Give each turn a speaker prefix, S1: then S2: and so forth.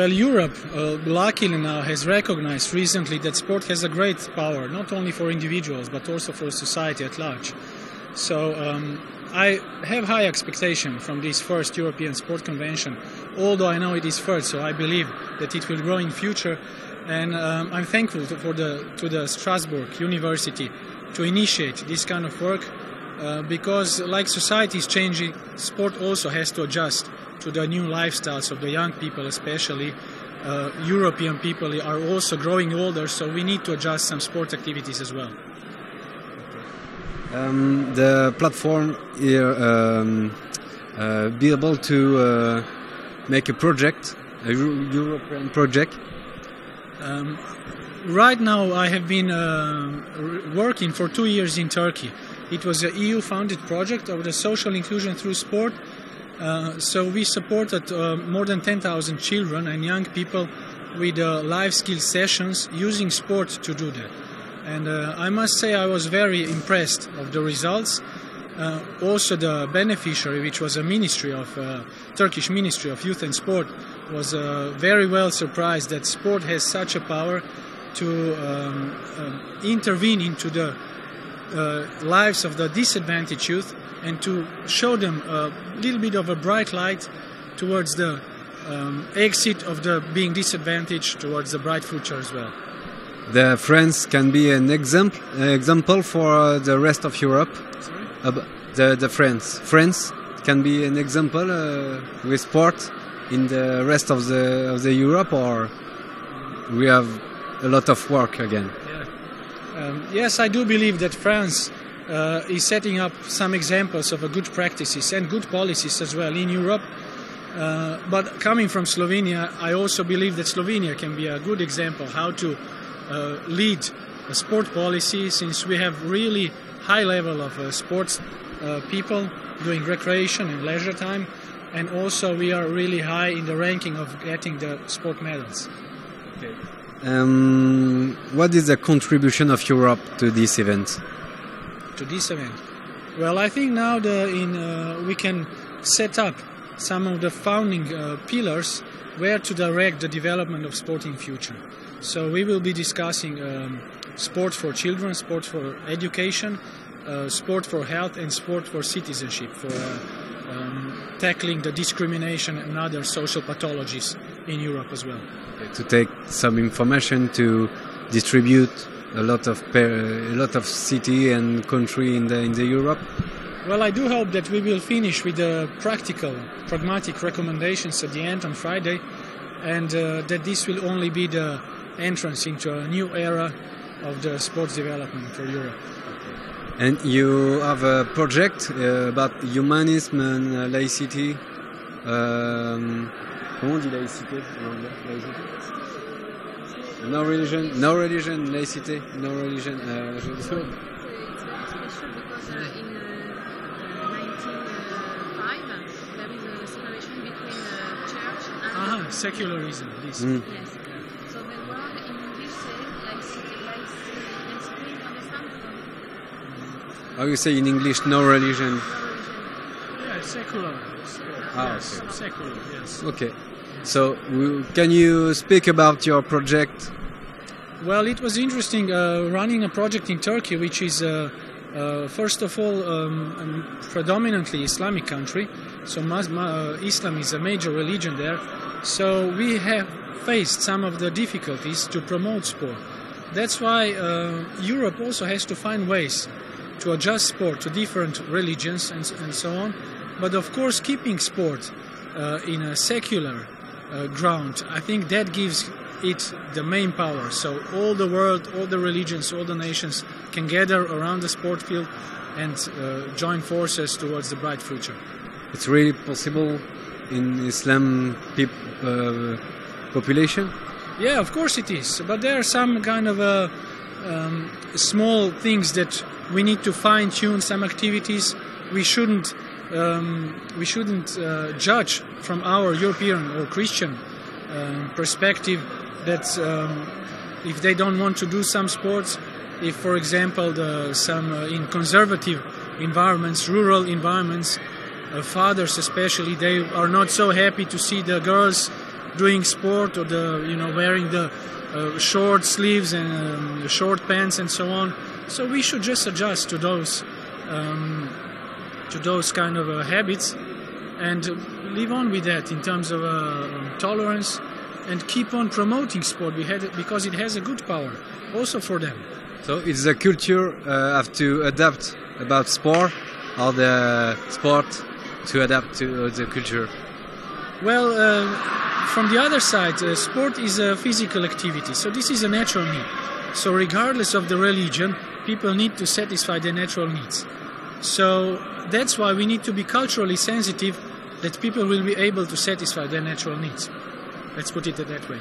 S1: Well, Europe, luckily now, has recognized recently that sport has a great power, not only for individuals, but also for society at large. So I have high expectation from this first European Sport Convention, although I know it is first, so I believe that it will grow in future. And I'm thankful to the Strasbourg University to initiate this kind of work, because like society is changing, sport also has to adjust to the new lifestyles of the young people, especially. European people are also growing older, so we need to adjust some sport activities as well.
S2: The platform here be able to make a project, a European project.
S1: Right now I have been working for 2 years in Turkey. It was an EU-funded project of the social inclusion through sport. So we supported more than 10,000 children and young people with life skill sessions using sport to do that. And I must say I was very impressed of the results. Also the beneficiary, which was a ministry of Turkish Ministry of Youth and Sport, was very well surprised that sport has such a power to intervene into the lives of the disadvantaged youth and to show them a little bit of a bright light towards the exit of the being disadvantaged towards the bright future as well.
S2: The France can be an example for the rest of Europe. The France can be an example with sport in the rest of the Europe, or we have a lot of work again.
S1: Yeah. Yes, I do believe that France is setting up some examples of good practices and good policies as well in Europe. But coming from Slovenia, I also believe that Slovenia can be a good example how to lead a sport policy, since we have really high level of sports people doing recreation and leisure time, and also we are really high in the ranking of getting the sport medals.
S2: Okay. What is the contribution of Europe to this event?
S1: To this event? Well, I think now we can set up some of the founding pillars where to direct the development of sport in future. So we will be discussing sport for children, sport for education, sport for health, and sport for citizenship, for tackling the discrimination and other social pathologies in Europe as well.
S2: To take some information to distribute a lot of city and country in the Europe.
S1: Well, I do hope that we will finish with the practical, pragmatic recommendations at the end on Friday, and that this will only be the entrance into a new era of the sports development for Europe.
S2: And you have a project about humanism and laicity. Comment on dit laïcité en anglais? Laïcité? No religion, laicity, no religion.
S3: Because in 1905 there is a separation between church and
S1: secularism. This.
S3: Yes. So the word in English says laicity, you understand?
S2: How you say in English, no religion?
S1: Yeah, secular. Yes,
S2: okay.
S1: Secular, yes.
S2: Okay. So, can you speak about your project?
S1: Well, it was interesting running a project in Turkey, which is, first of all, a predominantly Islamic country. So Islam is a major religion there. So we have faced some of the difficulties to promote sport. That's why Europe also has to find ways to adjust sport to different religions and so on. But of course, keeping sport in a secular ground, I think that gives it the main power. So all the world, all the religions, all the nations can gather around the sport field and join forces towards the bright future.
S2: It's really possible in Islam population?
S1: Yeah, of course it is. But there are some kind of small things that we need to fine-tune, some activities. We shouldn't judge from our European or Christian perspective that if they don't want to do some sports, if, for example, in conservative environments, rural environments, fathers especially, they are not so happy to see the girls doing sport or wearing the short sleeves and short pants and so on. So we should just adjust to those kind of habits and live on with that in terms of tolerance, and keep on promoting sport because it has a good power also for them.
S2: So it's the culture have to adapt about sport, or the sport to adapt to the culture?
S1: Well, from the other side, sport is a physical activity, so this is a natural need. So regardless of the religion, people need to satisfy their natural needs. So that's why we need to be culturally sensitive that people will be able to satisfy their natural needs. Let's put it that way.